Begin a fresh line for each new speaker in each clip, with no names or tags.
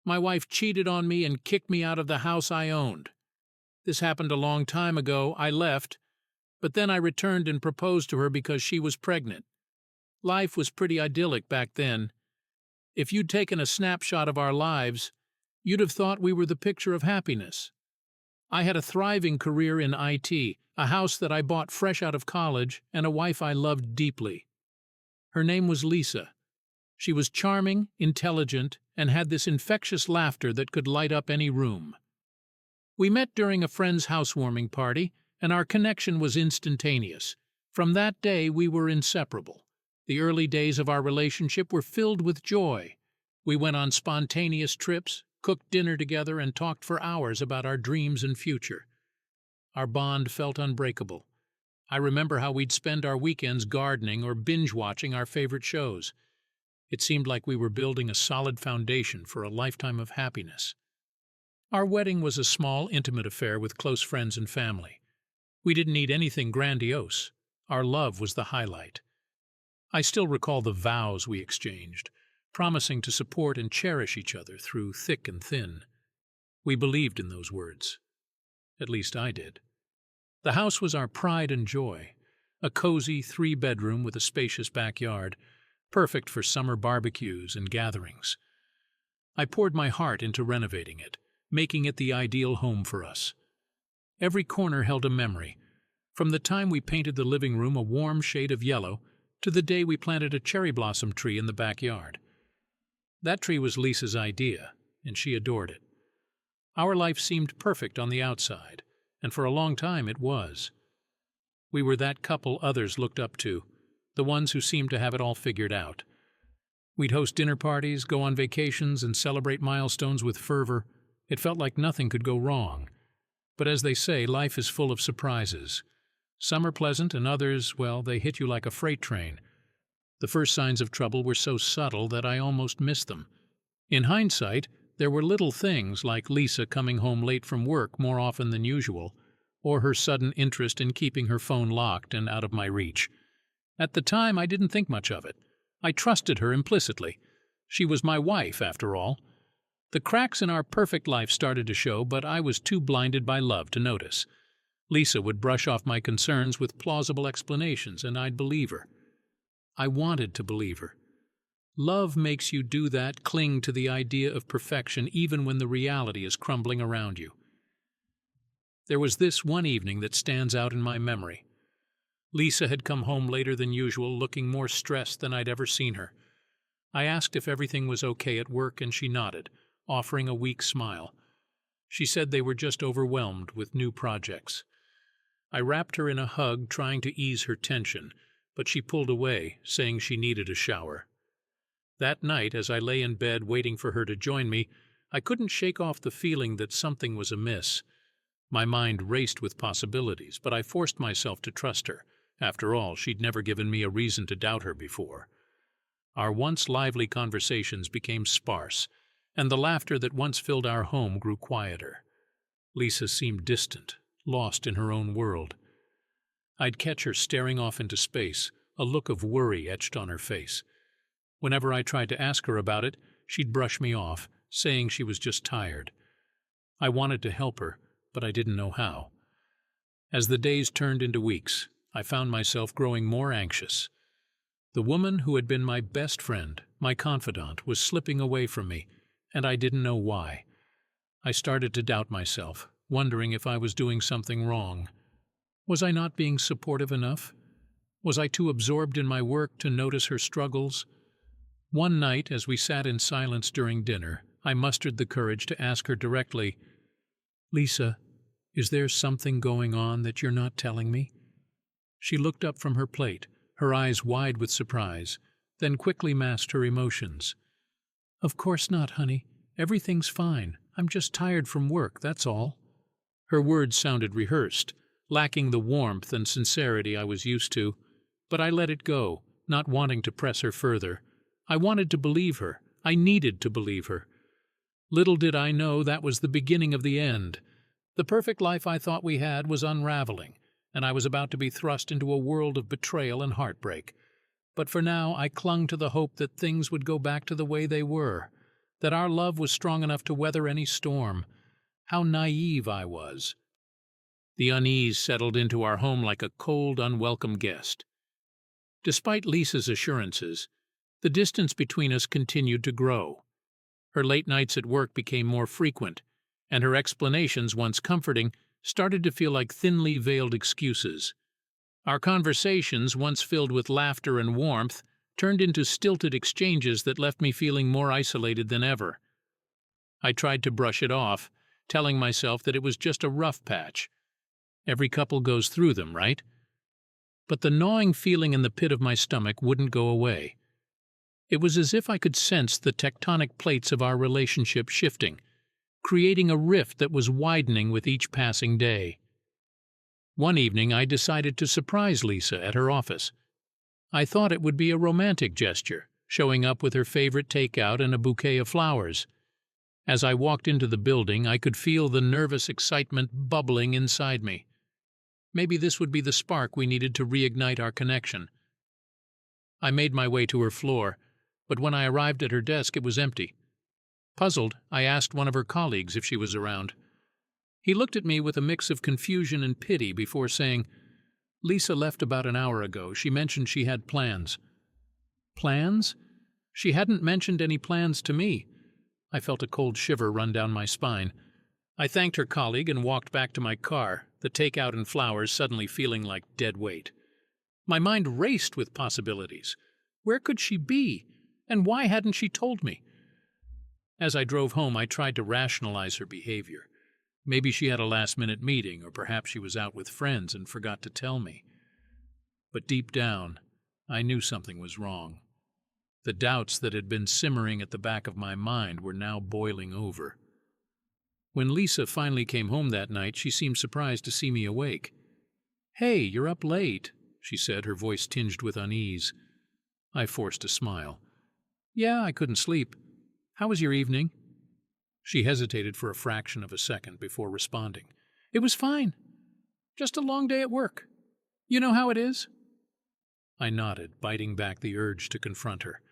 My wife cheated on me and kicked me out of the house I owned. This happened a long time ago. I left, but then I returned and proposed to her because she was pregnant. Life was pretty idyllic back then. If you'd taken a snapshot of our lives, you'd have thought we were the picture of happiness. I had a thriving career in IT, a house that I bought fresh out of college, and a wife I loved deeply. Her name was Lisa. She was charming, intelligent, and had this infectious laughter that could light up any room. We met during a friend's housewarming party, and our connection was instantaneous. From that day, we were inseparable. The early days of our relationship were filled with joy. We went on spontaneous trips, cooked dinner together, and talked for hours about our dreams and future. Our bond felt unbreakable. I remember how we'd spend our weekends gardening or binge-watching our favorite shows. It seemed like we were building a solid foundation for a lifetime of happiness. Our wedding was a small, intimate affair with close friends and family. We didn't need anything grandiose. Our love was the highlight. I still recall the vows we exchanged, promising to support and cherish each other through thick and thin. We believed in those words. At least I did. The house was our pride and joy, a cozy 3-bedroom with a spacious backyard, perfect for summer barbecues and gatherings. I poured my heart into renovating it, making it the ideal home for us. Every corner held a memory, from the time we painted the living room a warm shade of yellow to the day we planted a cherry blossom tree in the backyard. That tree was Lisa's idea, and she adored it. Our life seemed perfect on the outside, and for a long time it was. We were that couple others looked up to, the ones who seemed to have it all figured out. We'd host dinner parties, go on vacations, and celebrate milestones with fervor. It felt like nothing could go wrong. But as they say, life is full of surprises. Some are pleasant, and others, well, they hit you like a freight train. The first signs of trouble were so subtle that I almost missed them. In hindsight, there were little things like Lisa coming home late from work more often than usual, or her sudden interest in keeping her phone locked and out of my reach. At the time, I didn't think much of it. I trusted her implicitly. She was my wife, after all. The cracks in our perfect life started to show, but I was too blinded by love to notice. Lisa would brush off my concerns with plausible explanations, and I'd believe her. I wanted to believe her. Love makes you do that, cling to the idea of perfection even when the reality is crumbling around you. There was this one evening that stands out in my memory. Lisa had come home later than usual, looking more stressed than I'd ever seen her. I asked if everything was okay at work, and she nodded, offering a weak smile. She said they were just overwhelmed with new projects. I wrapped her in a hug, trying to ease her tension, but she pulled away, saying she needed a shower. That night, as I lay in bed waiting for her to join me, I couldn't shake off the feeling that something was amiss. My mind raced with possibilities, but I forced myself to trust her. After all, she'd never given me a reason to doubt her before. Our once lively conversations became sparse, and the laughter that once filled our home grew quieter. Lisa seemed distant, lost in her own world. I'd catch her staring off into space, a look of worry etched on her face. Whenever I tried to ask her about it, she'd brush me off, saying she was just tired. I wanted to help her, but I didn't know how. As the days turned into weeks, I found myself growing more anxious. The woman who had been my best friend, my confidant, was slipping away from me, and I didn't know why. I started to doubt myself, wondering if I was doing something wrong. Was I not being supportive enough? Was I too absorbed in my work to notice her struggles? One night, as we sat in silence during dinner, I mustered the courage to ask her directly, "Lisa, is there something going on that you're not telling me?" She looked up from her plate, her eyes wide with surprise, then quickly masked her emotions. "Of course not, honey. Everything's fine. I'm just tired from work, that's all." Her words sounded rehearsed, lacking the warmth and sincerity I was used to, but I let it go, not wanting to press her further. I wanted to believe her. I needed to believe her. Little did I know that was the beginning of the end. The perfect life I thought we had was unraveling, and I was about to be thrust into a world of betrayal and heartbreak. But for now I clung to the hope that things would go back to the way they were, that our love was strong enough to weather any storm. How naive I was. The unease settled into our home like a cold, unwelcome guest. Despite Lisa's assurances, the distance between us continued to grow. Her late nights at work became more frequent, and her explanations, once comforting, started to feel like thinly veiled excuses. Our conversations, once filled with laughter and warmth, turned into stilted exchanges that left me feeling more isolated than ever. I tried to brush it off, telling myself that it was just a rough patch. Every couple goes through them, right? But the gnawing feeling in the pit of my stomach wouldn't go away. It was as if I could sense the tectonic plates of our relationship shifting, creating a rift that was widening with each passing day. One evening I decided to surprise Lisa at her office. I thought it would be a romantic gesture, showing up with her favorite takeout and a bouquet of flowers. As I walked into the building, I could feel the nervous excitement bubbling inside me. Maybe this would be the spark we needed to reignite our connection. I made my way to her floor, but when I arrived at her desk, it was empty. Puzzled, I asked one of her colleagues if she was around. He looked at me with a mix of confusion and pity before saying, "Lisa left about an hour ago. She mentioned she had plans." Plans? She hadn't mentioned any plans to me. I felt a cold shiver run down my spine. I thanked her colleague and walked back to my car, the takeout and flowers suddenly feeling like dead weight. My mind raced with possibilities. Where could she be? And why hadn't she told me? As I drove home, I tried to rationalize her behavior. Maybe she had a last-minute meeting, or perhaps she was out with friends and forgot to tell me. But deep down, I knew something was wrong. The doubts that had been simmering at the back of my mind were now boiling over. When Lisa finally came home that night, she seemed surprised to see me awake. "Hey, you're up late," she said, her voice tinged with unease. I forced a smile. "Yeah, I couldn't sleep. How was your evening?" She hesitated for a fraction of a second before responding. "It was fine. Just a long day at work. You know how it is?" I nodded, biting back the urge to confront her.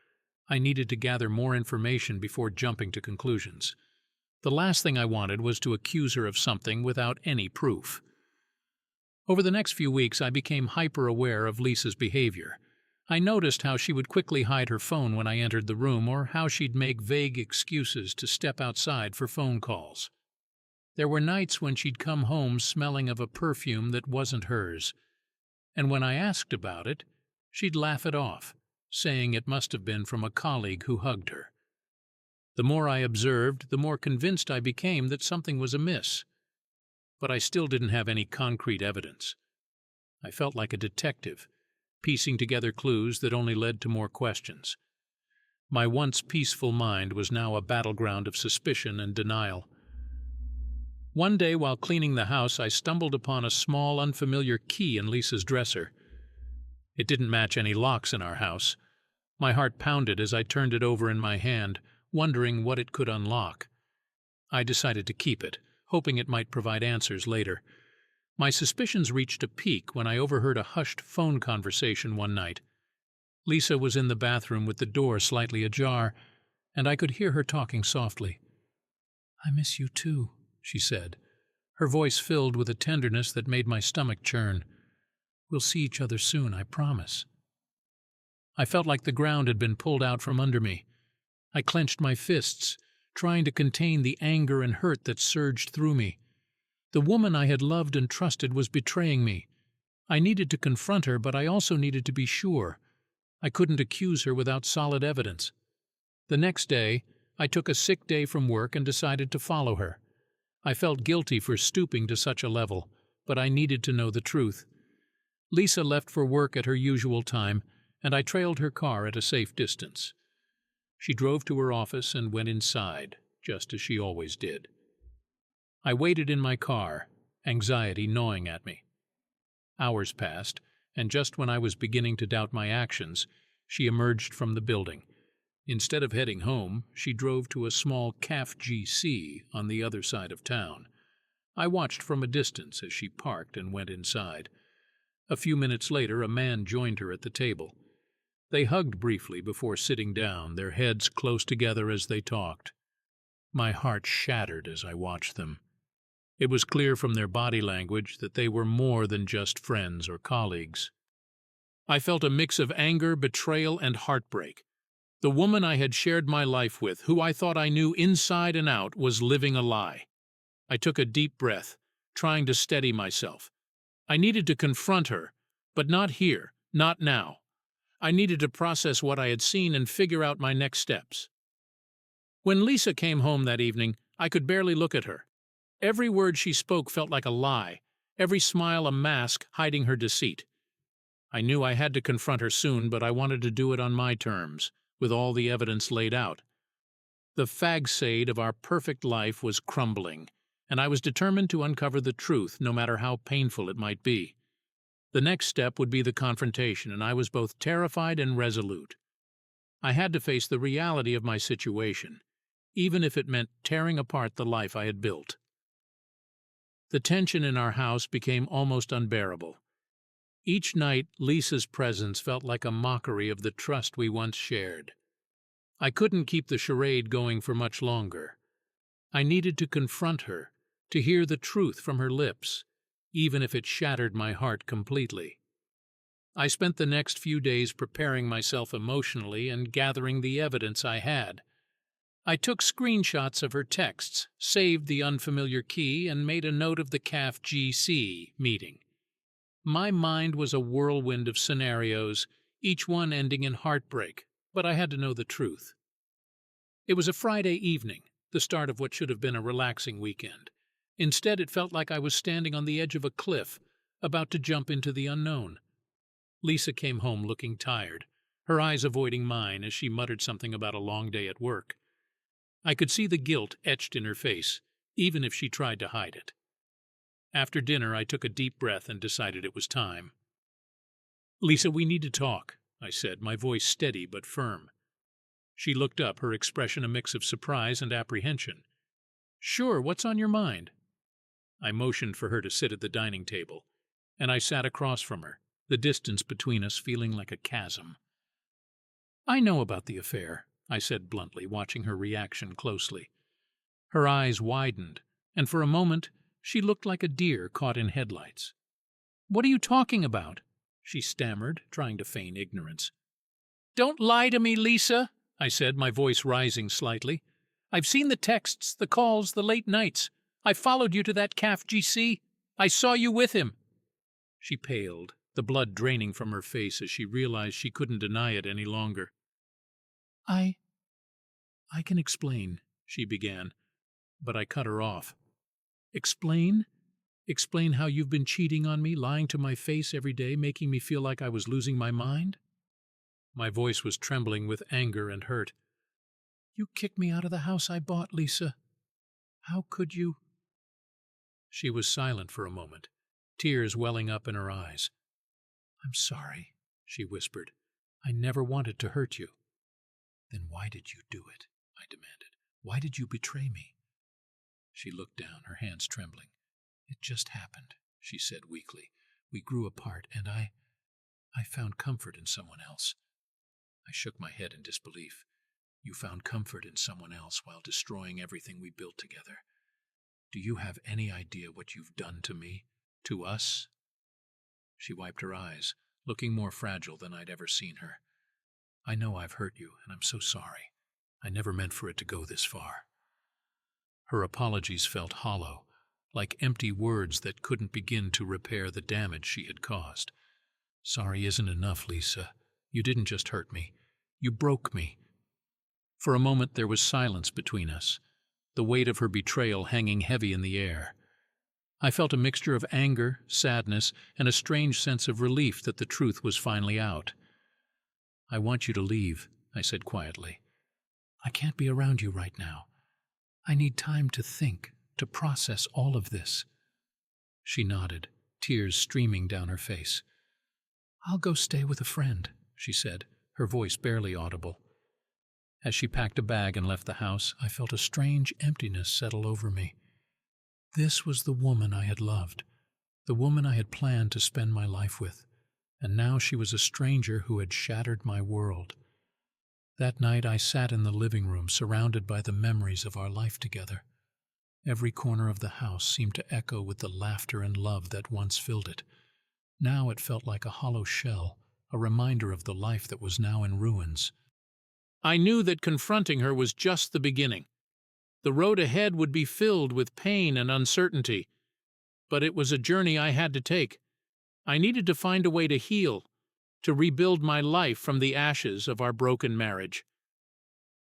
I needed to gather more information before jumping to conclusions. The last thing I wanted was to accuse her of something without any proof. Over the next few weeks, I became hyper-aware of Lisa's behavior. I noticed how she would quickly hide her phone when I entered the room, or how she'd make vague excuses to step outside for phone calls. There were nights when she'd come home smelling of a perfume that wasn't hers, and when I asked about it, she'd laugh it off, saying it must have been from a colleague who hugged her. The more I observed, the more convinced I became that something was amiss. But I still didn't have any concrete evidence. I felt like a detective, piecing together clues that only led to more questions. My once peaceful mind was now a battleground of suspicion and denial. One day, while cleaning the house, I stumbled upon a small, unfamiliar key in Lisa's dresser. It didn't match any locks in our house. My heart pounded as I turned it over in my hand, wondering what it could unlock. I decided to keep it, hoping it might provide answers later. My suspicions reached a peak when I overheard a hushed phone conversation one night. Lisa was in the bathroom with the door slightly ajar, and I could hear her talking softly. "I miss you too," she said, her voice filled with a tenderness that made my stomach churn. "We'll see each other soon, I promise." I felt like the ground had been pulled out from under me. I clenched my fists, trying to contain the anger and hurt that surged through me. The woman I had loved and trusted was betraying me. I needed to confront her, but I also needed to be sure. I couldn't accuse her without solid evidence. The next day, I took a sick day from work and decided to follow her. I felt guilty for stooping to such a level, but I needed to know the truth. Lisa left for work at her usual time, and I trailed her car at a safe distance. She drove to her office and went inside, just as she always did. I waited in my car, anxiety gnawing at me. Hours passed, and just when I was beginning to doubt my actions, she emerged from the building. Instead of heading home, she drove to a small CAF GC on the other side of town. I watched from a distance as she parked and went inside. A few minutes later, a man joined her at the table. They hugged briefly before sitting down, their heads close together as they talked. My heart shattered as I watched them. It was clear from their body language that they were more than just friends or colleagues. I felt a mix of anger, betrayal, and heartbreak. The woman I had shared my life with, who I thought I knew inside and out, was living a lie. I took a deep breath, trying to steady myself. I needed to confront her, but not here, not now. I needed to process what I had seen and figure out my next steps. When Lisa came home that evening, I could barely look at her. Every word she spoke felt like a lie, every smile a mask hiding her deceit. I knew I had to confront her soon, but I wanted to do it on my terms, with all the evidence laid out. The fagsade of our perfect life was crumbling, and I was determined to uncover the truth, no matter how painful it might be. The next step would be the confrontation, and I was both terrified and resolute. I had to face the reality of my situation, even if it meant tearing apart the life I had built. The tension in our house became almost unbearable. Each night, Lisa's presence felt like a mockery of the trust we once shared. I couldn't keep the charade going for much longer. I needed to confront her, to hear the truth from her lips, even if it shattered my heart completely. I spent the next few days preparing myself emotionally and gathering the evidence I had. I took screenshots of her texts, saved the unfamiliar key, and made a note of the CAF GC meeting. My mind was a whirlwind of scenarios, each one ending in heartbreak, but I had to know the truth. It was a Friday evening, the start of what should have been a relaxing weekend. Instead, it felt like I was standing on the edge of a cliff, about to jump into the unknown. Lisa came home looking tired, her eyes avoiding mine as she muttered something about a long day at work. I could see the guilt etched in her face, even if she tried to hide it. After dinner, I took a deep breath and decided it was time. "Lisa, we need to talk," I said, my voice steady but firm. She looked up, her expression a mix of surprise and apprehension. "Sure, what's on your mind?" I motioned for her to sit at the dining table, and I sat across from her, the distance between us feeling like a chasm. "I know about the affair," I said bluntly, watching her reaction closely. Her eyes widened, and for a moment she looked like a deer caught in headlights. "What are you talking about?" she stammered, trying to feign ignorance. "Don't lie to me, Lisa," I said, my voice rising slightly. "I've seen the texts, the calls, the late nights. I followed you to that CAF GC. I saw you with him." She paled, the blood draining from her face as she realized she couldn't deny it any longer. I can explain," she began, but I cut her off. "Explain? Explain how you've been cheating on me, lying to my face every day, making me feel like I was losing my mind?" My voice was trembling with anger and hurt. "You kicked me out of the house I bought, Lisa. How could you?" She was silent for a moment, tears welling up in her eyes. "I'm sorry," she whispered. "I never wanted to hurt you." "Then why did you do it?" I demanded. "Why did you betray me?" She looked down, her hands trembling. "It just happened," she said weakly. "We grew apart, and I found comfort in someone else." I shook my head in disbelief. "You found comfort in someone else while destroying everything we built together. Do you have any idea what you've done to me? To us?" She wiped her eyes, looking more fragile than I'd ever seen her. "I know I've hurt you, and I'm so sorry. I never meant for it to go this far." Her apologies felt hollow, like empty words that couldn't begin to repair the damage she had caused. "Sorry isn't enough, Lisa. You didn't just hurt me. You broke me." For a moment there was silence between us, the weight of her betrayal hanging heavy in the air. I felt a mixture of anger, sadness, and a strange sense of relief that the truth was finally out. "I want you to leave," I said quietly. "I can't be around you right now. I need time to think, to process all of this." She nodded, tears streaming down her face. "I'll go stay with a friend," she said, her voice barely audible. As she packed a bag and left the house, I felt a strange emptiness settle over me. This was the woman I had loved, the woman I had planned to spend my life with, and now she was a stranger who had shattered my world. That night I sat in the living room, surrounded by the memories of our life together. Every corner of the house seemed to echo with the laughter and love that once filled it. Now it felt like a hollow shell, a reminder of the life that was now in ruins. I knew that confronting her was just the beginning. The road ahead would be filled with pain and uncertainty, but it was a journey I had to take. I needed to find a way to heal, to rebuild my life from the ashes of our broken marriage.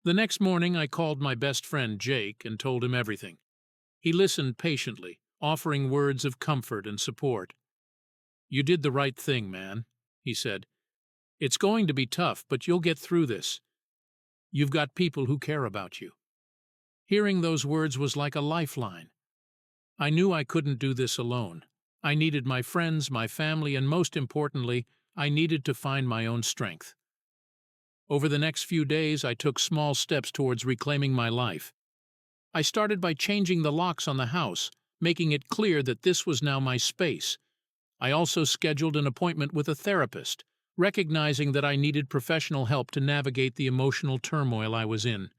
The next morning I called my best friend Jake and told him everything. He listened patiently, offering words of comfort and support. "You did the right thing, man," he said. "It's going to be tough, but you'll get through this. You've got people who care about you." Hearing those words was like a lifeline. I knew I couldn't do this alone. I needed my friends, my family, and most importantly, I needed to find my own strength. Over the next few days, I took small steps towards reclaiming my life. I started by changing the locks on the house, making it clear that this was now my space. I also scheduled an appointment with a therapist, recognizing that I needed professional help to navigate the emotional turmoil I was in.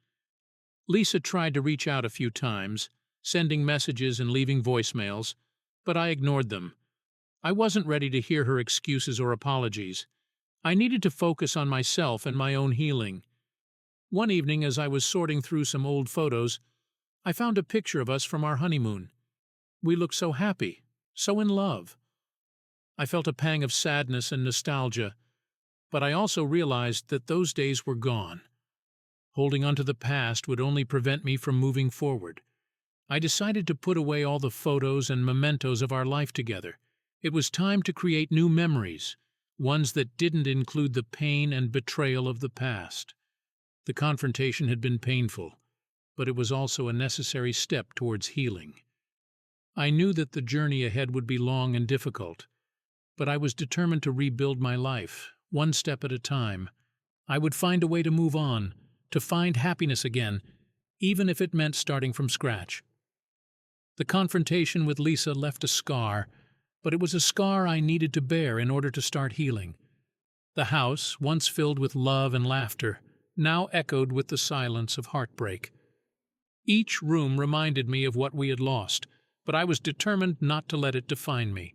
Lisa tried to reach out a few times, sending messages and leaving voicemails, but I ignored them. I wasn't ready to hear her excuses or apologies. I needed to focus on myself and my own healing. One evening, as I was sorting through some old photos, I found a picture of us from our honeymoon. We looked so happy, so in love. I felt a pang of sadness and nostalgia, but I also realized that those days were gone. Holding on to the past would only prevent me from moving forward. I decided to put away all the photos and mementos of our life together. It was time to create new memories, ones that didn't include the pain and betrayal of the past. The confrontation had been painful, but it was also a necessary step towards healing. I knew that the journey ahead would be long and difficult, but I was determined to rebuild my life, one step at a time. I would find a way to move on, to find happiness again, even if it meant starting from scratch. The confrontation with Lisa left a scar, but it was a scar I needed to bear in order to start healing. The house, once filled with love and laughter, now echoed with the silence of heartbreak. Each room reminded me of what we had lost, but I was determined not to let it define me.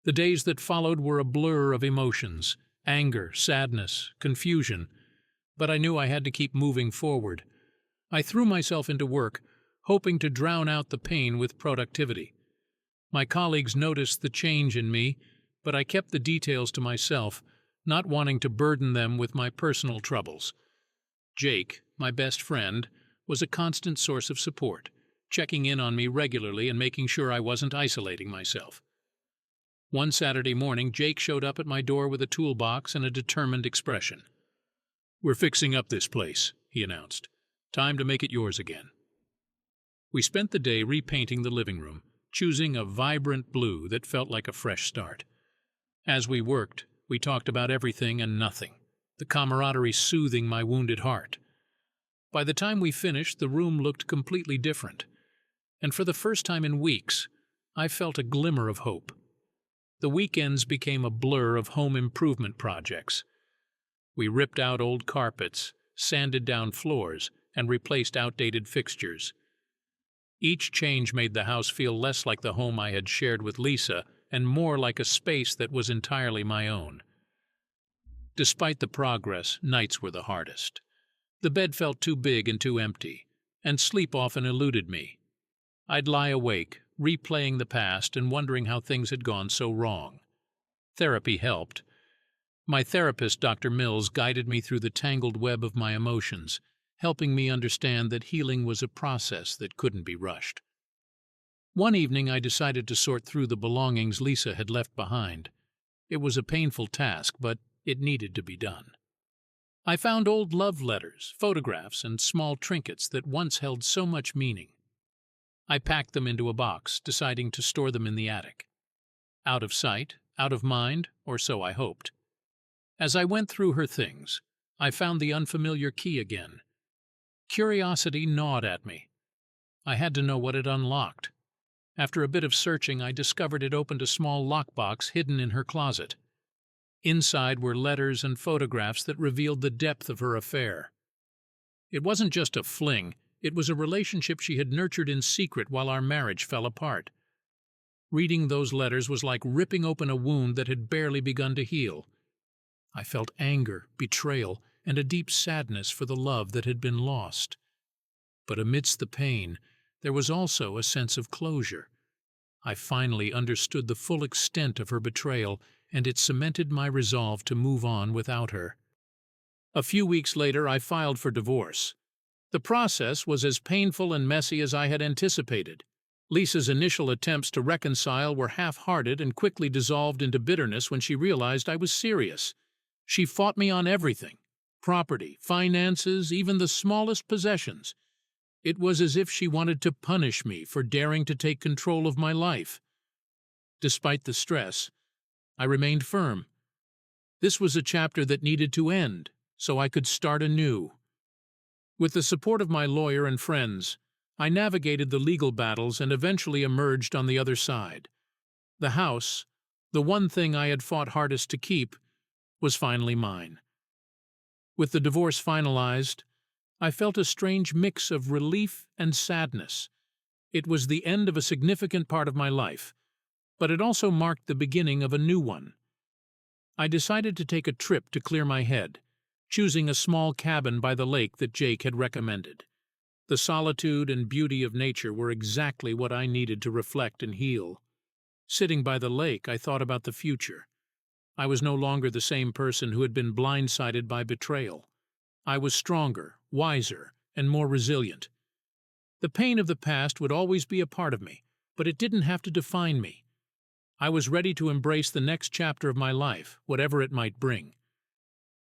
The days that followed were a blur of emotions, anger, sadness, confusion, but I knew I had to keep moving forward. I threw myself into work, hoping to drown out the pain with productivity. My colleagues noticed the change in me, but I kept the details to myself, not wanting to burden them with my personal troubles. Jake, my best friend, was a constant source of support, checking in on me regularly and making sure I wasn't isolating myself. One Saturday morning, Jake showed up at my door with a toolbox and a determined expression. "We're fixing up this place," he announced. "Time to make it yours again." We spent the day repainting the living room, choosing a vibrant blue that felt like a fresh start. As we worked, we talked about everything and nothing, the camaraderie soothing my wounded heart. By the time we finished, the room looked completely different, and for the first time in weeks, I felt a glimmer of hope. The weekends became a blur of home improvement projects. We ripped out old carpets, sanded down floors, and replaced outdated fixtures. Each change made the house feel less like the home I had shared with Lisa and more like a space that was entirely my own. Despite the progress, nights were the hardest. The bed felt too big and too empty, and sleep often eluded me. I'd lie awake, replaying the past and wondering how things had gone so wrong. Therapy helped. My therapist, Dr. Mills, guided me through the tangled web of my emotions, helping me understand that healing was a process that couldn't be rushed. One evening I decided to sort through the belongings Lisa had left behind. It was a painful task, but it needed to be done. I found old love letters, photographs, and small trinkets that once held so much meaning. I packed them into a box, deciding to store them in the attic. Out of sight, out of mind, or so I hoped. As I went through her things, I found the unfamiliar key again. Curiosity gnawed at me. I had to know what it unlocked. After a bit of searching, I discovered it opened a small lockbox hidden in her closet. Inside were letters and photographs that revealed the depth of her affair. It wasn't just a fling, it was a relationship she had nurtured in secret while our marriage fell apart. Reading those letters was like ripping open a wound that had barely begun to heal. I felt anger, betrayal, and a deep sadness for the love that had been lost. But amidst the pain, there was also a sense of closure. I finally understood the full extent of her betrayal, and it cemented my resolve to move on without her. A few weeks later, I filed for divorce. The process was as painful and messy as I had anticipated. Lisa's initial attempts to reconcile were half-hearted and quickly dissolved into bitterness when she realized I was serious. She fought me on everything: property, finances, even the smallest possessions. It was as if she wanted to punish me for daring to take control of my life. Despite the stress, I remained firm. This was a chapter that needed to end, so I could start anew. With the support of my lawyer and friends, I navigated the legal battles and eventually emerged on the other side. The house, the one thing I had fought hardest to keep, was finally mine. With the divorce finalized, I felt a strange mix of relief and sadness. It was the end of a significant part of my life, but it also marked the beginning of a new one. I decided to take a trip to clear my head, choosing a small cabin by the lake that Jake had recommended. The solitude and beauty of nature were exactly what I needed to reflect and heal. Sitting by the lake, I thought about the future. I was no longer the same person who had been blindsided by betrayal. I was stronger, wiser, and more resilient. The pain of the past would always be a part of me, but it didn't have to define me. I was ready to embrace the next chapter of my life, whatever it might bring.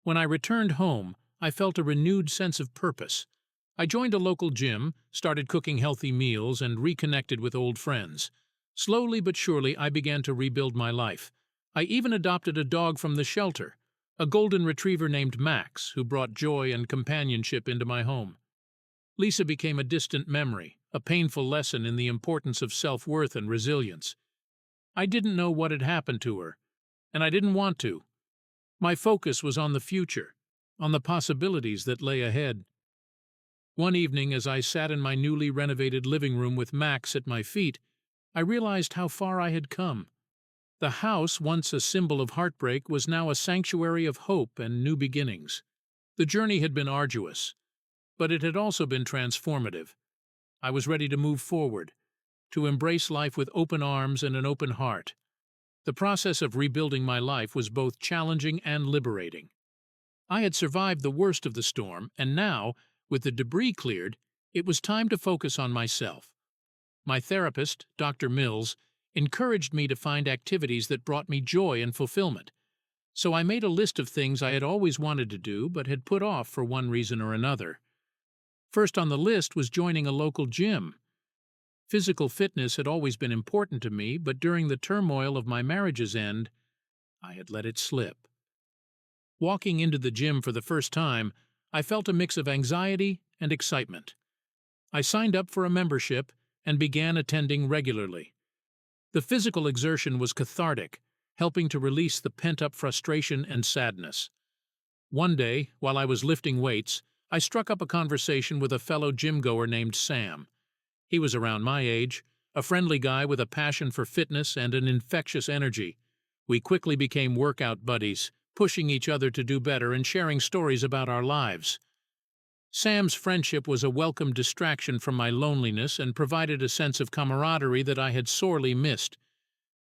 When I returned home, I felt a renewed sense of purpose. I joined a local gym, started cooking healthy meals, and reconnected with old friends. Slowly but surely, I began to rebuild my life. I even adopted a dog from the shelter, a golden retriever named Max, who brought joy and companionship into my home. Lisa became a distant memory, a painful lesson in the importance of self-worth and resilience. I didn't know what had happened to her, and I didn't want to. My focus was on the future, on the possibilities that lay ahead. One evening, as I sat in my newly renovated living room with Max at my feet, I realized how far I had come. The house, once a symbol of heartbreak, was now a sanctuary of hope and new beginnings. The journey had been arduous, but it had also been transformative. I was ready to move forward, to embrace life with open arms and an open heart. The process of rebuilding my life was both challenging and liberating. I had survived the worst of the storm, and now, with the debris cleared, it was time to focus on myself. My therapist, Dr. Mills, encouraged me to find activities that brought me joy and fulfillment. So I made a list of things I had always wanted to do but had put off for one reason or another. First on the list was joining a local gym. Physical fitness had always been important to me, but during the turmoil of my marriage's end, I had let it slip. Walking into the gym for the first time, I felt a mix of anxiety and excitement. I signed up for a membership and began attending regularly. The physical exertion was cathartic, helping to release the pent-up frustration and sadness. One day, while I was lifting weights, I struck up a conversation with a fellow gym-goer named Sam. He was around my age, a friendly guy with a passion for fitness and an infectious energy. We quickly became workout buddies, pushing each other to do better and sharing stories about our lives. Sam's friendship was a welcome distraction from my loneliness and provided a sense of camaraderie that I had sorely missed.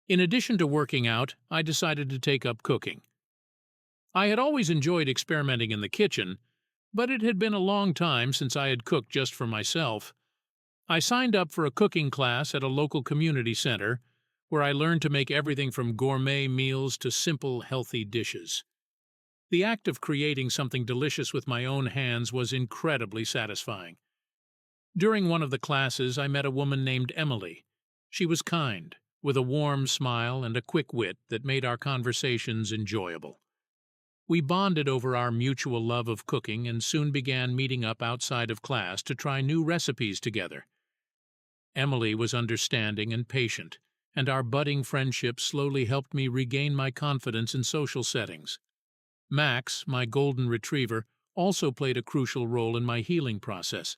In addition to working out, I decided to take up cooking. I had always enjoyed experimenting in the kitchen, but it had been a long time since I had cooked just for myself. I signed up for a cooking class at a local community center, where I learned to make everything from gourmet meals to simple, healthy dishes. The act of creating something delicious with my own hands was incredibly satisfying. During one of the classes, I met a woman named Emily. She was kind, with a warm smile and a quick wit that made our conversations enjoyable. We bonded over our mutual love of cooking and soon began meeting up outside of class to try new recipes together. Emily was understanding and patient, and our budding friendship slowly helped me regain my confidence in social settings. Max, my golden retriever, also played a crucial role in my healing process.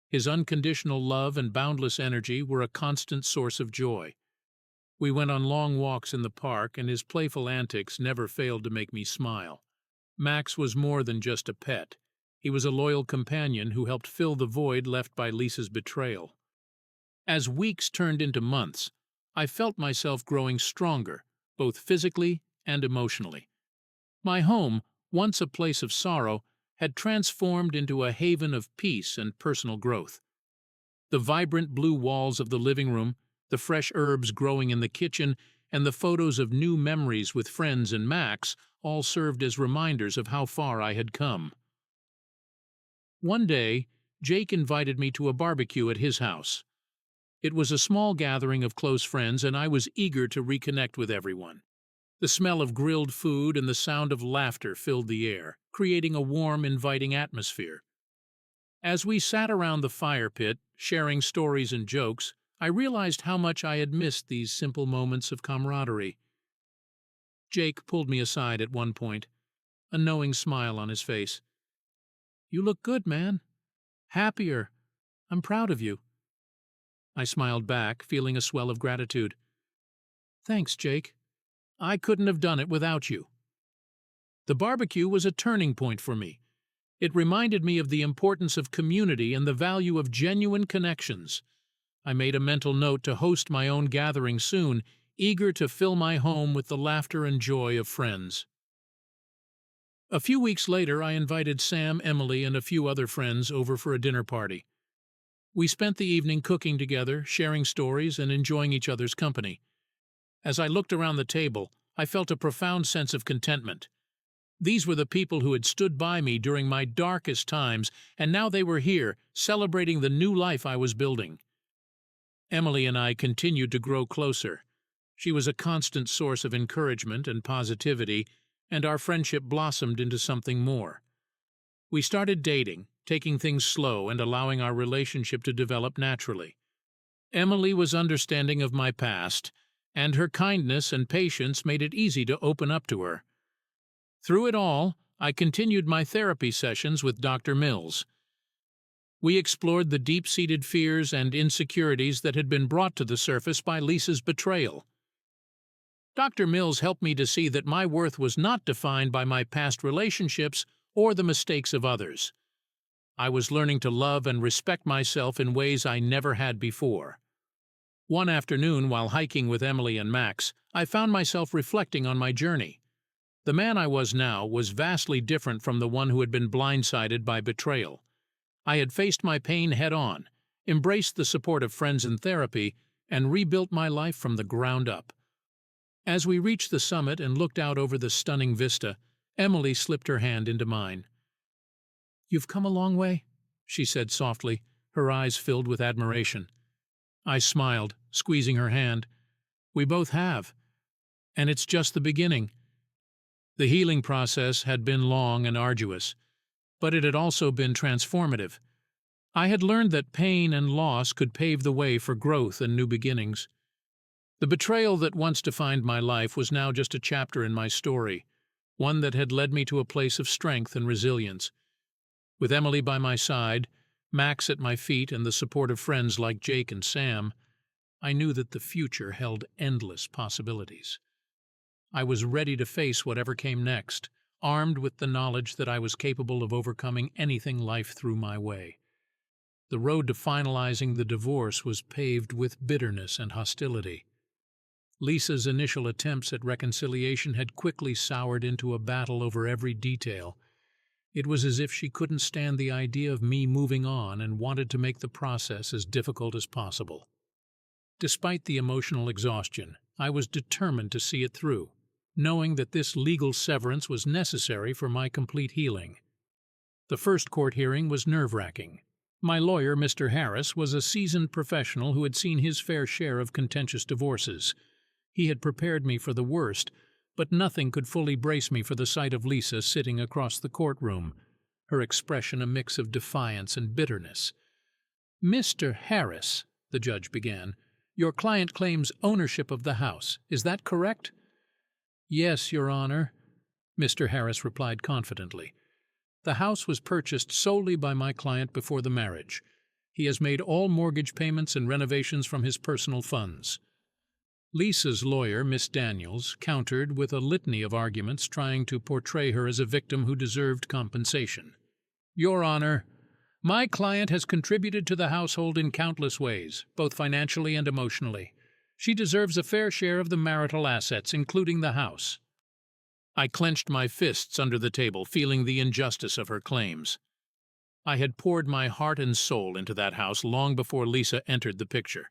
His unconditional love and boundless energy were a constant source of joy. We went on long walks in the park, and his playful antics never failed to make me smile. Max was more than just a pet. He was a loyal companion who helped fill the void left by Lisa's betrayal. As weeks turned into months, I felt myself growing stronger, both physically and emotionally. My home, once a place of sorrow, had transformed into a haven of peace and personal growth. The vibrant blue walls of the living room, the fresh herbs growing in the kitchen, and the photos of new memories with friends and Max all served as reminders of how far I had come. One day, Jake invited me to a barbecue at his house. It was a small gathering of close friends, and I was eager to reconnect with everyone. The smell of grilled food and the sound of laughter filled the air, creating a warm, inviting atmosphere. As we sat around the fire pit, sharing stories and jokes, I realized how much I had missed these simple moments of camaraderie. Jake pulled me aside at one point, a knowing smile on his face. "You look good, man. Happier. I'm proud of you." I smiled back, feeling a swell of gratitude. "Thanks, Jake. I couldn't have done it without you." The barbecue was a turning point for me. It reminded me of the importance of community and the value of genuine connections. I made a mental note to host my own gathering soon, eager to fill my home with the laughter and joy of friends. A few weeks later, I invited Sam, Emily, and a few other friends over for a dinner party. We spent the evening cooking together, sharing stories, and enjoying each other's company. As I looked around the table, I felt a profound sense of contentment. These were the people who had stood by me during my darkest times, and now they were here, celebrating the new life I was building. Emily and I continued to grow closer. She was a constant source of encouragement and positivity, and our friendship blossomed into something more. We started dating, taking things slow and allowing our relationship to develop naturally. Emily was understanding of my past, and her kindness and patience made it easy to open up to her. Through it all, I continued my therapy sessions with Dr. Mills. We explored the deep-seated fears and insecurities that had been brought to the surface by Lisa's betrayal. Dr. Mills helped me to see that my worth was not defined by my past relationships or the mistakes of others. I was learning to love and respect myself in ways I never had before. One afternoon, while hiking with Emily and Max, I found myself reflecting on my journey. The man I was now was vastly different from the one who had been blindsided by betrayal. I had faced my pain head-on, embraced the support of friends and therapy, and rebuilt my life from the ground up. As we reached the summit and looked out over the stunning vista, Emily slipped her hand into mine. "You've come a long way," she said softly, her eyes filled with admiration. I smiled, squeezing her hand. "We both have. And it's just the beginning." The healing process had been long and arduous, but it had also been transformative. I had learned that pain and loss could pave the way for growth and new beginnings. The betrayal that once defined my life was now just a chapter in my story, one that had led me to a place of strength and resilience. With Emily by my side, Max at my feet, and the support of friends like Jake and Sam, I knew that the future held endless possibilities. I was ready to face whatever came next, armed with the knowledge that I was capable of overcoming anything life threw my way. The road to finalizing the divorce was paved with bitterness and hostility. Lisa's initial attempts at reconciliation had quickly soured into a battle over every detail. It was as if she couldn't stand the idea of me moving on and wanted to make the process as difficult as possible. Despite the emotional exhaustion, I was determined to see it through, knowing that this legal severance was necessary for my complete healing. The first court hearing was nerve-wracking. My lawyer, Mr. Harris, was a seasoned professional who had seen his fair share of contentious divorces. He had prepared me for the worst, but nothing could fully brace me for the sight of Lisa sitting across the courtroom, her expression a mix of defiance and bitterness. "Mr. Harris," the judge began, Your client claims ownership of the house. Is that correct? Yes, Your Honor, Mr. Harris replied confidently. The house was purchased solely by my client before the marriage. He has made all mortgage payments and renovations from his personal funds. Lisa's lawyer, Miss Daniels, countered with a litany of arguments trying to portray her as a victim who deserved compensation. Your Honor, my client has contributed to the household in countless ways, both financially and emotionally. She deserves a fair share of the marital assets, including the house. I clenched my fists under the table, feeling the injustice of her claims. I had poured my heart and soul into that house long before Lisa entered the picture.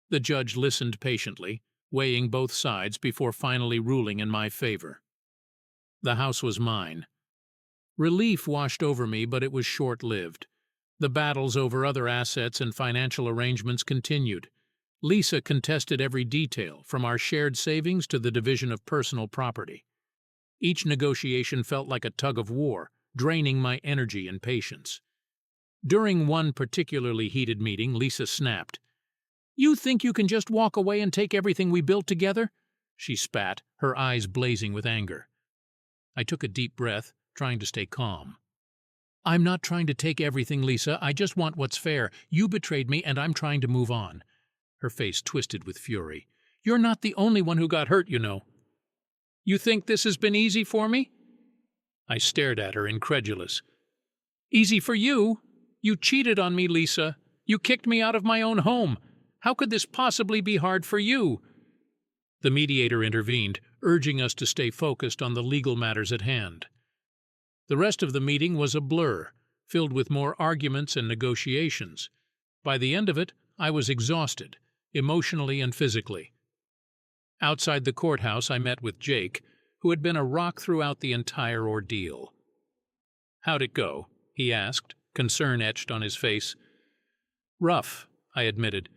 The judge listened patiently, weighing both sides before finally ruling in my favor. The house was mine. Relief washed over me, but it was short-lived. The battles over other assets and financial arrangements continued. Lisa contested every detail, from our shared savings to the division of personal property. Each negotiation felt like a tug of war, draining my energy and patience. During one particularly heated meeting, Lisa snapped. You think you can just walk away and take everything we built together? She spat, her eyes blazing with anger. I took a deep breath, trying to stay calm. I'm not trying to take everything, Lisa. I just want what's fair. You betrayed me, and I'm trying to move on. Her face twisted with fury. You're not the only one who got hurt, you know. You think this has been easy for me? I stared at her, incredulous. Easy for you? You cheated on me, Lisa. You kicked me out of my own home. How could this possibly be hard for you? The mediator intervened, urging us to stay focused on the legal matters at hand. The rest of the meeting was a blur, filled with more arguments and negotiations. By the end of it, I was exhausted, emotionally and physically. Outside the courthouse, I met with Jake, who had been a rock throughout the entire ordeal. How'd it go? He asked, concern etched on his face. Rough, I admitted.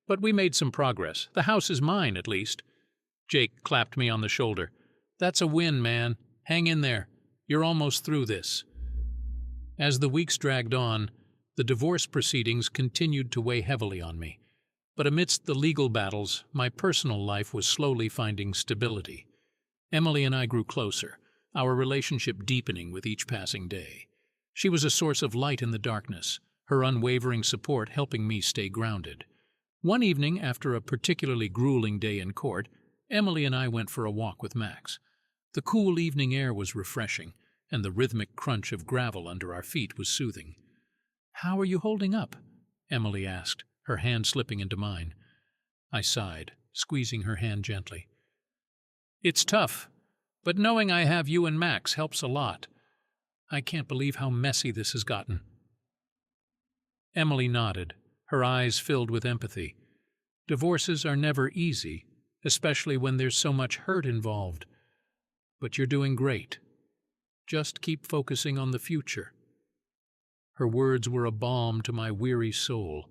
But we made some progress. The house is mine, at least. Jake clapped me on the shoulder. That's a win, man. Hang in there. You're almost through this. As the weeks dragged on, the divorce proceedings continued to weigh heavily on me. But amidst the legal battles, my personal life was slowly finding stability. Emily and I grew closer, our relationship deepening with each passing day. She was a source of light in the darkness, her unwavering support helping me stay grounded. One evening, after a particularly grueling day in court, Emily and I went for a walk with Max. The cool evening air was refreshing, and the rhythmic crunch of gravel under our feet was soothing. How are you holding up? Emily asked, her hand slipping into mine. I sighed, squeezing her hand gently. It's tough, but knowing I have you and Max helps a lot. I can't believe how messy this has gotten. Emily nodded, her eyes filled with empathy. Divorces are never easy, especially when there's so much hurt involved. But you're doing great. Just keep focusing on the future. Her words were a balm to my weary soul.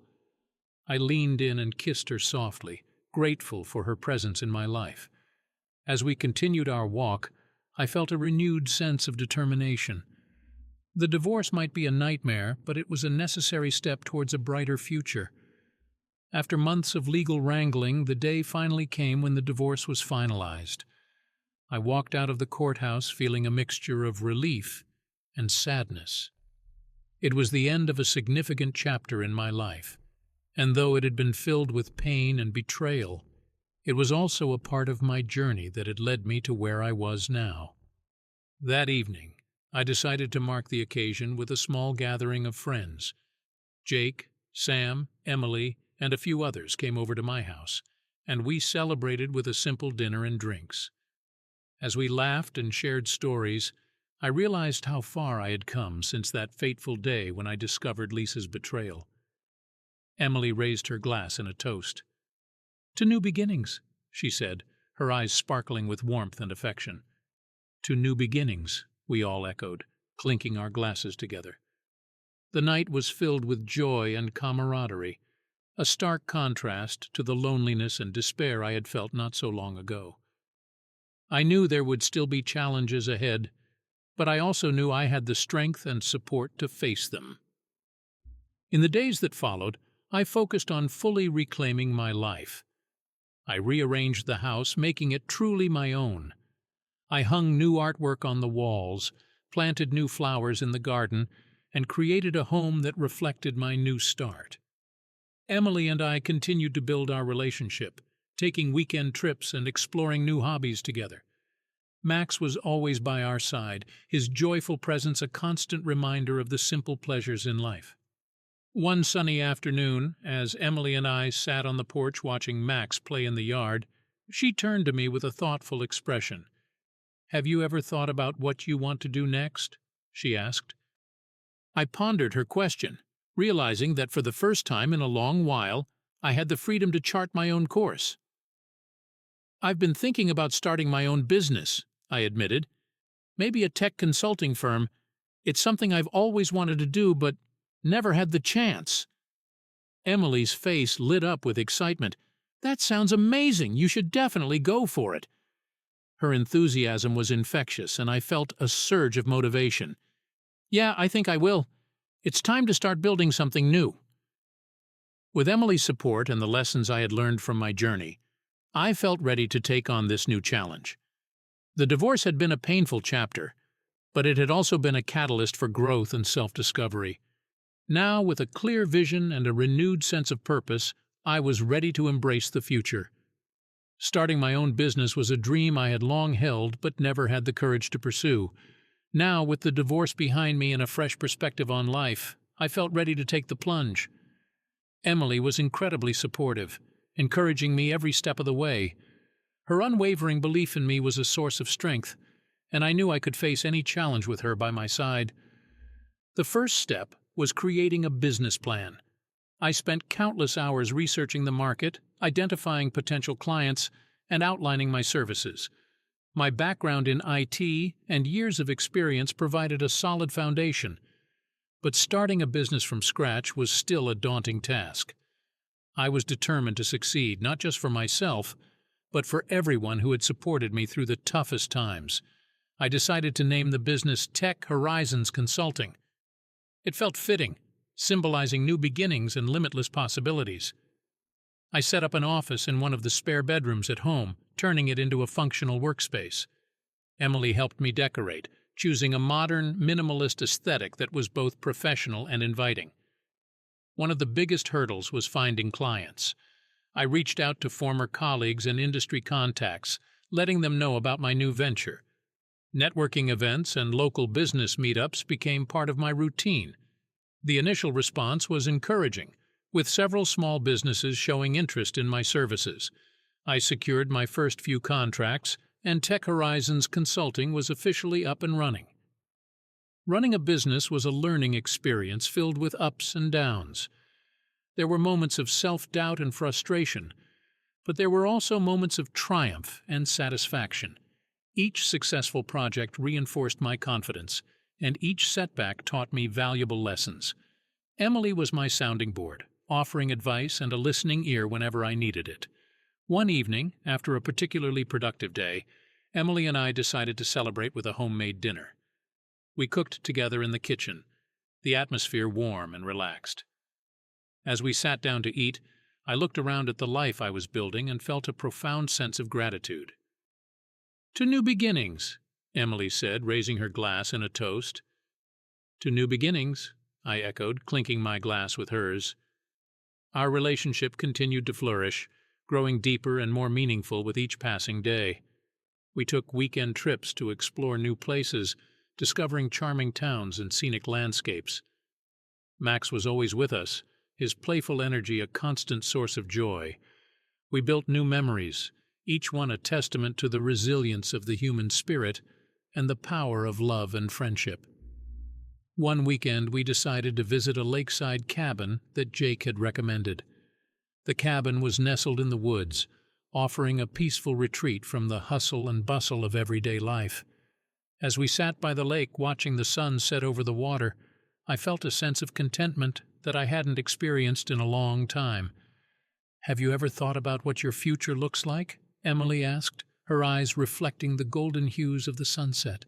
I leaned in and kissed her softly, grateful for her presence in my life. As we continued our walk, I felt a renewed sense of determination. The divorce might be a nightmare, but it was a necessary step towards a brighter future. After months of legal wrangling, the day finally came when the divorce was finalized. I walked out of the courthouse feeling a mixture of relief and sadness. It was the end of a significant chapter in my life, and though it had been filled with pain and betrayal, it was also a part of my journey that had led me to where I was now. That evening, I decided to mark the occasion with a small gathering of friends. Jake, Sam, Emily, and a few others came over to my house, and we celebrated with a simple dinner and drinks. As we laughed and shared stories, I realized how far I had come since that fateful day when I discovered Lisa's betrayal. Emily raised her glass in a toast. To new beginnings, she said, her eyes sparkling with warmth and affection. To new beginnings, we all echoed, clinking our glasses together. The night was filled with joy and camaraderie, a stark contrast to the loneliness and despair I had felt not so long ago. I knew there would still be challenges ahead, but I also knew I had the strength and support to face them. In the days that followed, I focused on fully reclaiming my life. I rearranged the house, making it truly my own. I hung new artwork on the walls, planted new flowers in the garden, and created a home that reflected my new start. Emily and I continued to build our relationship, taking weekend trips and exploring new hobbies together. Max was always by our side, his joyful presence a constant reminder of the simple pleasures in life. One sunny afternoon, as Emily and I sat on the porch watching Max play in the yard, she turned to me with a thoughtful expression. "Have you ever thought about what you want to do next?" she asked. I pondered her question, realizing that for the first time in a long while, I had the freedom to chart my own course. "I've been thinking about starting my own business," I admitted. "Maybe a tech consulting firm. It's something I've always wanted to do, but never had the chance." Emily's face lit up with excitement. "That sounds amazing! You should definitely go for it." Her enthusiasm was infectious, and I felt a surge of motivation. "Yeah, I think I will. It's time to start building something new." With Emily's support and the lessons I had learned from my journey, I felt ready to take on this new challenge. The divorce had been a painful chapter, but it had also been a catalyst for growth and self-discovery. Now, with a clear vision and a renewed sense of purpose, I was ready to embrace the future. Starting my own business was a dream I had long held but never had the courage to pursue. Now, with the divorce behind me and a fresh perspective on life, I felt ready to take the plunge. Emily was incredibly supportive, encouraging me every step of the way. Her unwavering belief in me was a source of strength, and I knew I could face any challenge with her by my side. The first step was creating a business plan. I spent countless hours researching the market, identifying potential clients, and outlining my services. My background in IT and years of experience provided a solid foundation, but starting a business from scratch was still a daunting task. I was determined to succeed, not just for myself, but for everyone who had supported me through the toughest times. I decided to name the business Tech Horizons Consulting. It felt fitting, symbolizing new beginnings and limitless possibilities. I set up an office in one of the spare bedrooms at home, turning it into a functional workspace. Emily helped me decorate, choosing a modern, minimalist aesthetic that was both professional and inviting. One of the biggest hurdles was finding clients. I reached out to former colleagues and industry contacts, letting them know about my new venture. Networking events and local business meetups became part of my routine. The initial response was encouraging, with several small businesses showing interest in my services. I secured my first few contracts, and Tech Horizons Consulting was officially up and running. Running a business was a learning experience filled with ups and downs. There were moments of self-doubt and frustration, but there were also moments of triumph and satisfaction. Each successful project reinforced my confidence, and each setback taught me valuable lessons. Emily was my sounding board, offering advice and a listening ear whenever I needed it. One evening, after a particularly productive day, Emily and I decided to celebrate with a homemade dinner. We cooked together in the kitchen, the atmosphere warm and relaxed. As we sat down to eat, I looked around at the life I was building and felt a profound sense of gratitude. "To new beginnings," Emily said, raising her glass in a toast. "To new beginnings," I echoed, clinking my glass with hers. Our relationship continued to flourish, growing deeper and more meaningful with each passing day. We took weekend trips to explore new places, discovering charming towns and scenic landscapes. Max was always with us, his playful energy a constant source of joy. We built new memories, each one a testament to the resilience of the human spirit and the power of love and friendship. One weekend we decided to visit a lakeside cabin that Jake had recommended. The cabin was nestled in the woods, offering a peaceful retreat from the hustle and bustle of everyday life. As we sat by the lake watching the sun set over the water, I felt a sense of contentment that I hadn't experienced in a long time. "Have you ever thought about what your future looks like?" Emily asked, her eyes reflecting the golden hues of the sunset.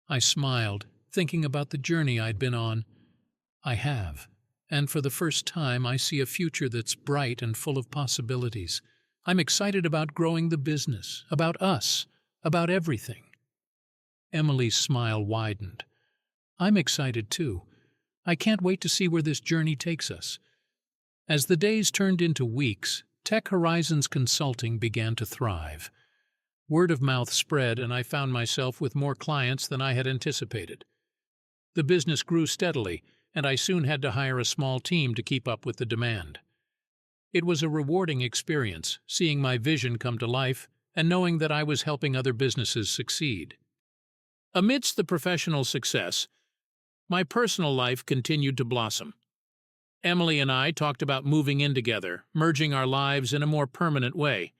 I smiled, thinking about the journey I'd been on. "I have, and for the first time I see a future that's bright and full of possibilities. I'm excited about growing the business, about us, about everything." Emily's smile widened. "I'm excited too. I can't wait to see where this journey takes us." As the days turned into weeks, Tech Horizons Consulting began to thrive. Word of mouth spread, and I found myself with more clients than I had anticipated. The business grew steadily, and I soon had to hire a small team to keep up with the demand. It was a rewarding experience, seeing my vision come to life and knowing that I was helping other businesses succeed. Amidst the professional success, my personal life continued to blossom. Emily and I talked about moving in together, merging our lives in a more permanent way.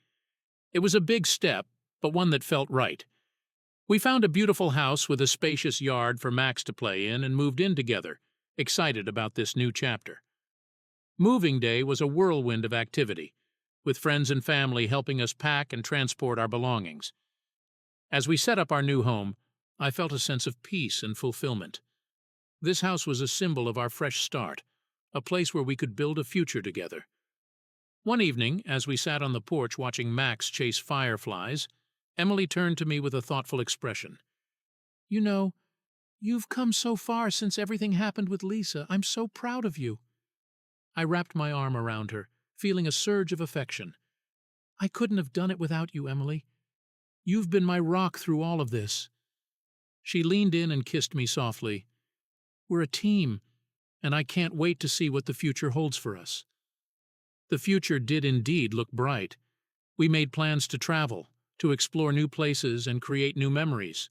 It was a big step, but one that felt right. We found a beautiful house with a spacious yard for Max to play in and moved in together, excited about this new chapter. Moving day was a whirlwind of activity, with friends and family helping us pack and transport our belongings. As we set up our new home, I felt a sense of peace and fulfillment. This house was a symbol of our fresh start, a place where we could build a future together. One evening, as we sat on the porch watching Max chase fireflies, Emily turned to me with a thoughtful expression. "You know, you've come so far since everything happened with Lisa. I'm so proud of you." I wrapped my arm around her, feeling a surge of affection. "I couldn't have done it without you, Emily. You've been my rock through all of this." She leaned in and kissed me softly. "We're a team, and I can't wait to see what the future holds for us." The future did indeed look bright. We made plans to travel, to explore new places and create new memories.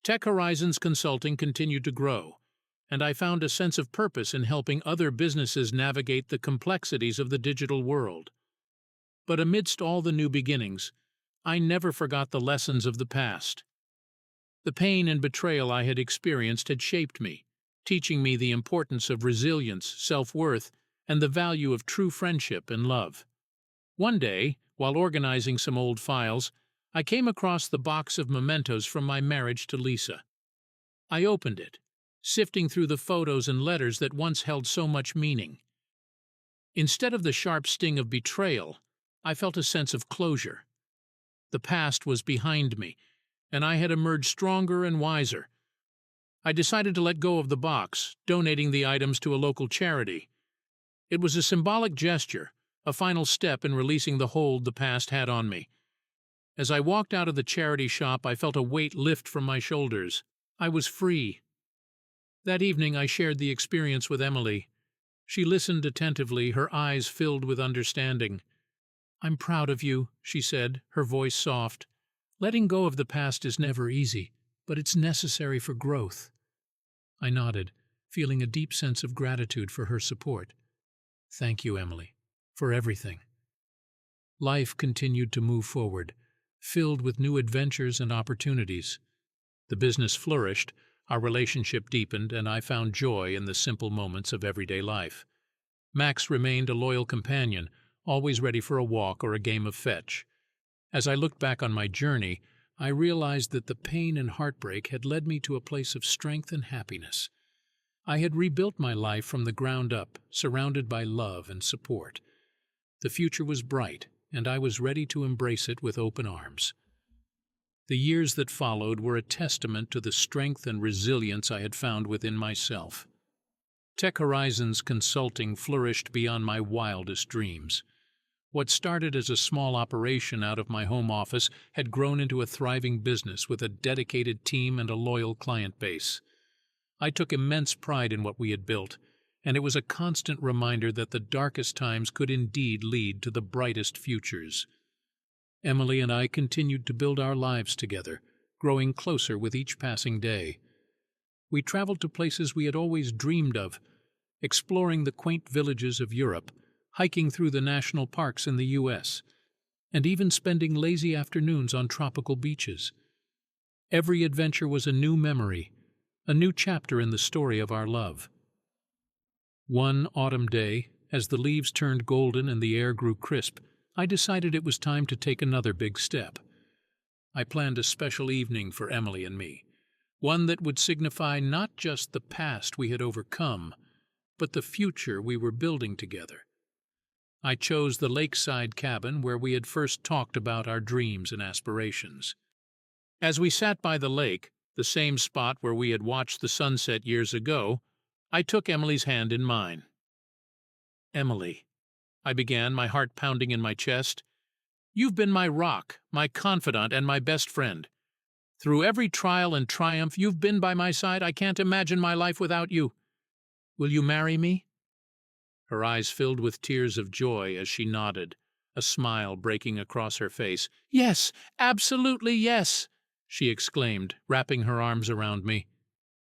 Tech Horizons Consulting continued to grow, and I found a sense of purpose in helping other businesses navigate the complexities of the digital world. But amidst all the new beginnings, I never forgot the lessons of the past. The pain and betrayal I had experienced had shaped me, teaching me the importance of resilience, self-worth, and the value of true friendship and love. One day, while organizing some old files, I came across the box of mementos from my marriage to Lisa. I opened it, sifting through the photos and letters that once held so much meaning. Instead of the sharp sting of betrayal, I felt a sense of closure. The past was behind me, and I had emerged stronger and wiser. I decided to let go of the box, donating the items to a local charity. It was a symbolic gesture, a final step in releasing the hold the past had on me. As I walked out of the charity shop, I felt a weight lift from my shoulders. I was free. That evening I shared the experience with Emily. She listened attentively, her eyes filled with understanding. "I'm proud of you," she said, her voice soft. "Letting go of the past is never easy, but it's necessary for growth." I nodded, feeling a deep sense of gratitude for her support. "Thank you, Emily, for everything." Life continued to move forward, filled with new adventures and opportunities. The business flourished, our relationship deepened, and I found joy in the simple moments of everyday life. Max remained a loyal companion, always ready for a walk or a game of fetch. As I looked back on my journey, I realized that the pain and heartbreak had led me to a place of strength and happiness. I had rebuilt my life from the ground up, surrounded by love and support. The future was bright, and I was ready to embrace it with open arms. The years that followed were a testament to the strength and resilience I had found within myself. Tech Horizons Consulting flourished beyond my wildest dreams. What started as a small operation out of my home office had grown into a thriving business with a dedicated team and a loyal client base. I took immense pride in what we had built, and it was a constant reminder that the darkest times could indeed lead to the brightest futures. Emily and I continued to build our lives together, growing closer with each passing day. We traveled to places we had always dreamed of, exploring the quaint villages of Europe, hiking through the national parks in the U.S., and even spending lazy afternoons on tropical beaches. Every adventure was a new memory, a new chapter in the story of our love. One autumn day, as the leaves turned golden and the air grew crisp, I decided it was time to take another big step. I planned a special evening for Emily and me, one that would signify not just the past we had overcome, but the future we were building together. I chose the lakeside cabin where we had first talked about our dreams and aspirations. As we sat by the lake, the same spot where we had watched the sunset years ago, I took Emily's hand in mine. "Emily," I began, my heart pounding in my chest, "you've been my rock, my confidant, and my best friend. Through every trial and triumph, you've been by my side. I can't imagine my life without you. Will you marry me?" Her eyes filled with tears of joy as she nodded, a smile breaking across her face. "Yes, absolutely yes!" she exclaimed, wrapping her arms around me.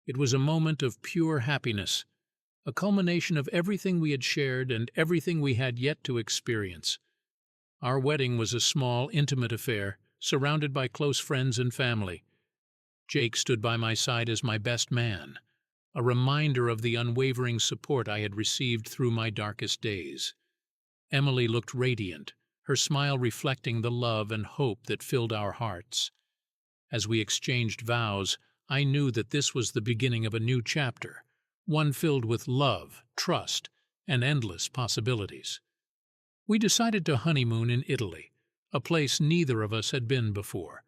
It was a moment of pure happiness, a culmination of everything we had shared and everything we had yet to experience. Our wedding was a small, intimate affair, surrounded by close friends and family. Jake stood by my side as my best man, a reminder of the unwavering support I had received through my darkest days. Emily looked radiant, her smile reflecting the love and hope that filled our hearts. As we exchanged vows, I knew that this was the beginning of a new chapter, one filled with love, trust, and endless possibilities. We decided to honeymoon in Italy, a place neither of us had been before.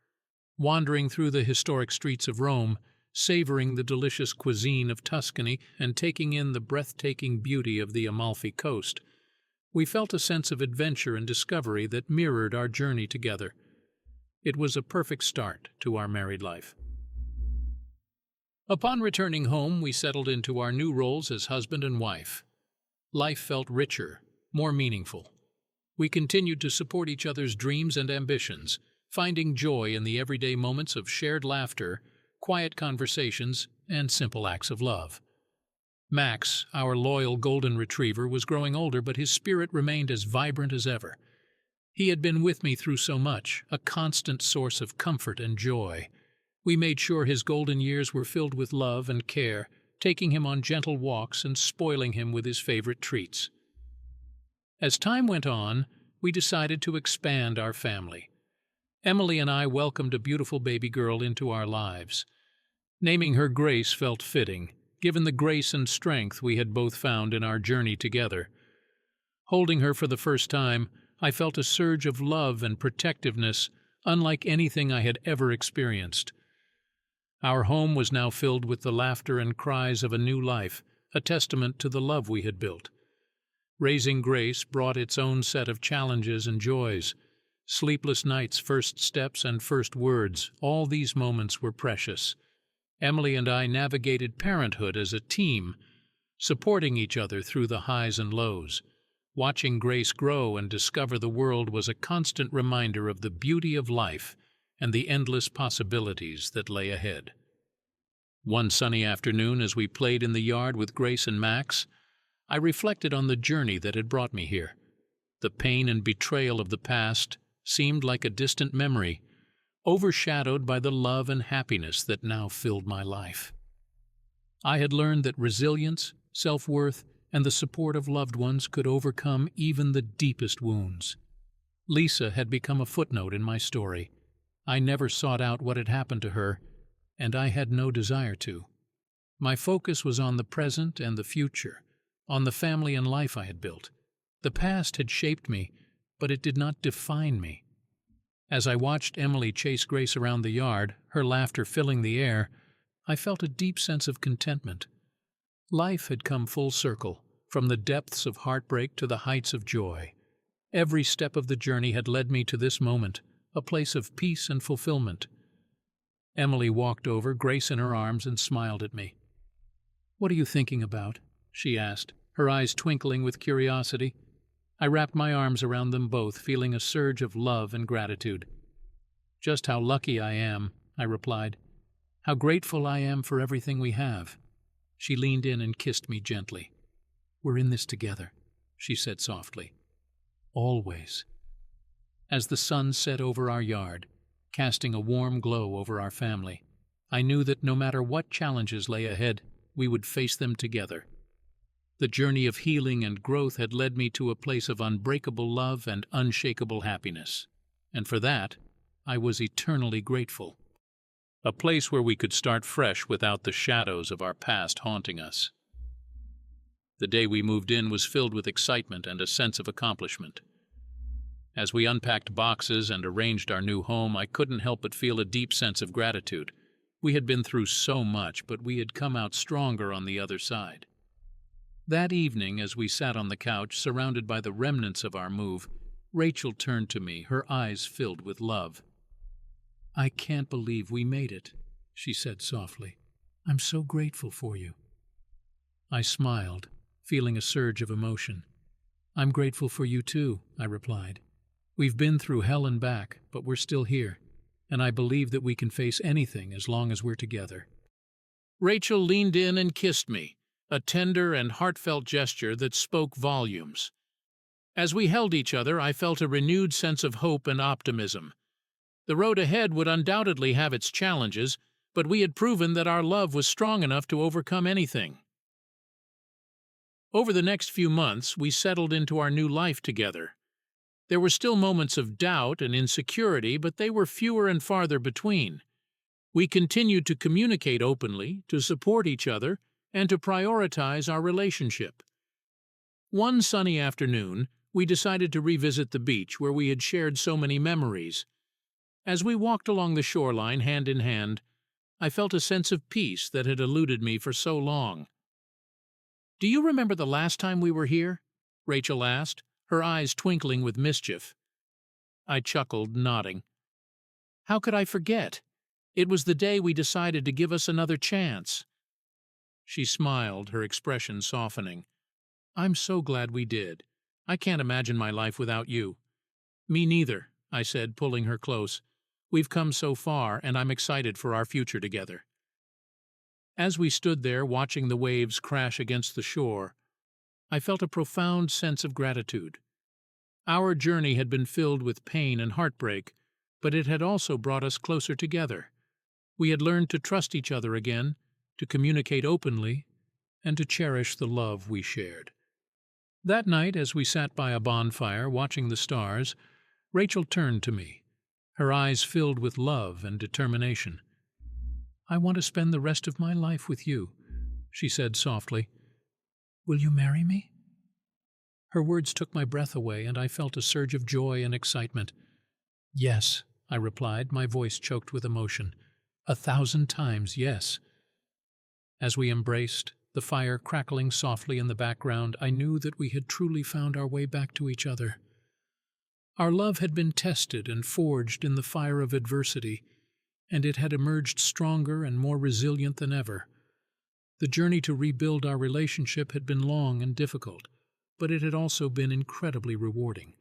Wandering through the historic streets of Rome, savoring the delicious cuisine of Tuscany, and taking in the breathtaking beauty of the Amalfi Coast, we felt a sense of adventure and discovery that mirrored our journey together. It was a perfect start to our married life. Upon returning home, we settled into our new roles as husband and wife. Life felt richer, more meaningful. We continued to support each other's dreams and ambitions, finding joy in the everyday moments of shared laughter, quiet conversations, and simple acts of love. Max, our loyal golden retriever, was growing older, but his spirit remained as vibrant as ever. He had been with me through so much, a constant source of comfort and joy. We made sure his golden years were filled with love and care, taking him on gentle walks and spoiling him with his favorite treats. As time went on, we decided to expand our family. Emily and I welcomed a beautiful baby girl into our lives. Naming her Grace felt fitting, given the grace and strength we had both found in our journey together. Holding her for the first time, I felt a surge of love and protectiveness unlike anything I had ever experienced. Our home was now filled with the laughter and cries of a new life, a testament to the love we had built. Raising Grace brought its own set of challenges and joys. Sleepless nights, first steps, and first words, all these moments were precious. Emily and I navigated parenthood as a team, supporting each other through the highs and lows. Watching Grace grow and discover the world was a constant reminder of the beauty of life and the endless possibilities that lay ahead. One sunny afternoon, as we played in the yard with Grace and Max, I reflected on the journey that had brought me here. The pain and betrayal of the past seemed like a distant memory, overshadowed by the love and happiness that now filled my life. I had learned that resilience, self-worth, and the support of loved ones could overcome even the deepest wounds. Lisa had become a footnote in my story. I never sought out what had happened to her, and I had no desire to. My focus was on the present and the future, on the family and life I had built. The past had shaped me, but it did not define me. As I watched Emily chase Grace around the yard, her laughter filling the air, I felt a deep sense of contentment. Life had come full circle, from the depths of heartbreak to the heights of joy. Every step of the journey had led me to this moment, a place of peace and fulfillment. Emily walked over, Grace in her arms, and smiled at me. "What are you thinking about?" she asked, her eyes twinkling with curiosity. I wrapped my arms around them both, feeling a surge of love and gratitude. "Just how lucky I am," I replied. "How grateful I am for everything we have." She leaned in and kissed me gently. "We're in this together," she said softly. "Always." As the sun set over our yard, casting a warm glow over our family, I knew that no matter what challenges lay ahead, we would face them together. The journey of healing and growth had led me to a place of unbreakable love and unshakable happiness, and for that, I was eternally grateful. A place where we could start fresh without the shadows of our past haunting us. The day we moved in was filled with excitement and a sense of accomplishment. As we unpacked boxes and arranged our new home, I couldn't help but feel a deep sense of gratitude. We had been through so much, but we had come out stronger on the other side. That evening, as we sat on the couch, surrounded by the remnants of our move, Rachel turned to me, her eyes filled with love. "I can't believe we made it," she said softly. "I'm so grateful for you." I smiled, feeling a surge of emotion. "I'm grateful for you too," I replied. "We've been through hell and back, but we're still here, and I believe that we can face anything as long as we're together." Rachel leaned in and kissed me, a tender and heartfelt gesture that spoke volumes. As we held each other, I felt a renewed sense of hope and optimism. The road ahead would undoubtedly have its challenges, but we had proven that our love was strong enough to overcome anything. Over the next few months, we settled into our new life together. There were still moments of doubt and insecurity, but they were fewer and farther between. We continued to communicate openly, to support each other, and to prioritize our relationship. One sunny afternoon, we decided to revisit the beach where we had shared so many memories. As we walked along the shoreline hand in hand, I felt a sense of peace that had eluded me for so long. "Do you remember the last time we were here?" Rachel asked, her eyes twinkling with mischief. I chuckled, nodding. "How could I forget? It was the day we decided to give us another chance." She smiled, her expression softening. "I'm so glad we did. I can't imagine my life without you." "Me neither," I said, pulling her close. "We've come so far, and I'm excited for our future together." As we stood there watching the waves crash against the shore, I felt a profound sense of gratitude. Our journey had been filled with pain and heartbreak, but it had also brought us closer together. We had learned to trust each other again, to communicate openly, and to cherish the love we shared. That night, as we sat by a bonfire watching the stars, Rachel turned to me, her eyes filled with love and determination. "I want to spend the rest of my life with you," she said softly. "Will you marry me?" Her words took my breath away, and I felt a surge of joy and excitement. "Yes," I replied, my voice choked with emotion. 1,000 times yes." As we embraced, the fire crackling softly in the background, I knew that we had truly found our way back to each other. Our love had been tested and forged in the fire of adversity, and it had emerged stronger and more resilient than ever. The journey to rebuild our relationship had been long and difficult, but it had also been incredibly rewarding.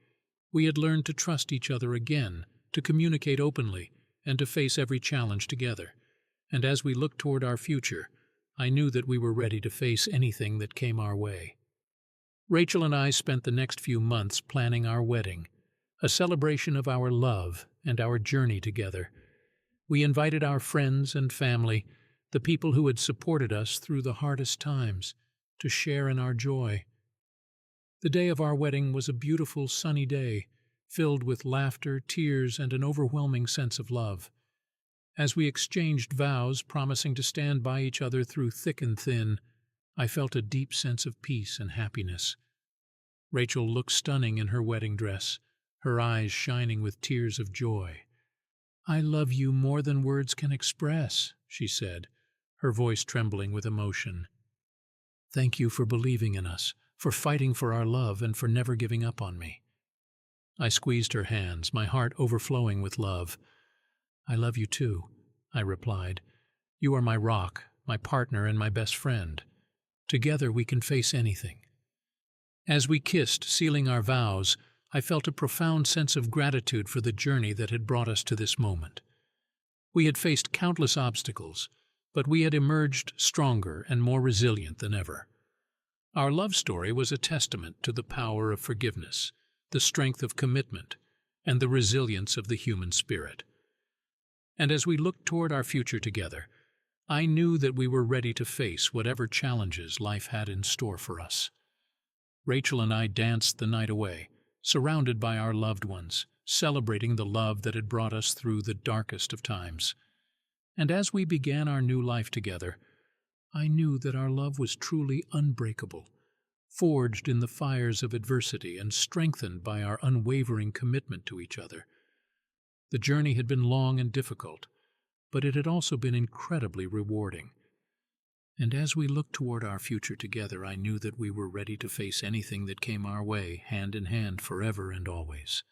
We had learned to trust each other again, to communicate openly, and to face every challenge together. And as we looked toward our future, I knew that we were ready to face anything that came our way. Rachel and I spent the next few months planning our wedding, a celebration of our love and our journey together. We invited our friends and family, the people who had supported us through the hardest times, to share in our joy. The day of our wedding was a beautiful sunny day, filled with laughter, tears, and an overwhelming sense of love. As we exchanged vows, promising to stand by each other through thick and thin, I felt a deep sense of peace and happiness. Rachel looked stunning in her wedding dress, her eyes shining with tears of joy. "I love you more than words can express," she said, her voice trembling with emotion. "Thank you for believing in us, for fighting for our love, and for never giving up on me." I squeezed her hands, my heart overflowing with love. "I love you too," I replied. "You are my rock, my partner, and my best friend. Together we can face anything." As we kissed, sealing our vows, I felt a profound sense of gratitude for the journey that had brought us to this moment. We had faced countless obstacles, but we had emerged stronger and more resilient than ever. Our love story was a testament to the power of forgiveness, the strength of commitment, and the resilience of the human spirit. And as we looked toward our future together, I knew that we were ready to face whatever challenges life had in store for us. Rachel and I danced the night away, surrounded by our loved ones, celebrating the love that had brought us through the darkest of times. And as we began our new life together, I knew that our love was truly unbreakable, forged in the fires of adversity and strengthened by our unwavering commitment to each other. The journey had been long and difficult, but it had also been incredibly rewarding. And as we looked toward our future together, I knew that we were ready to face anything that came our way, hand in hand, forever and always.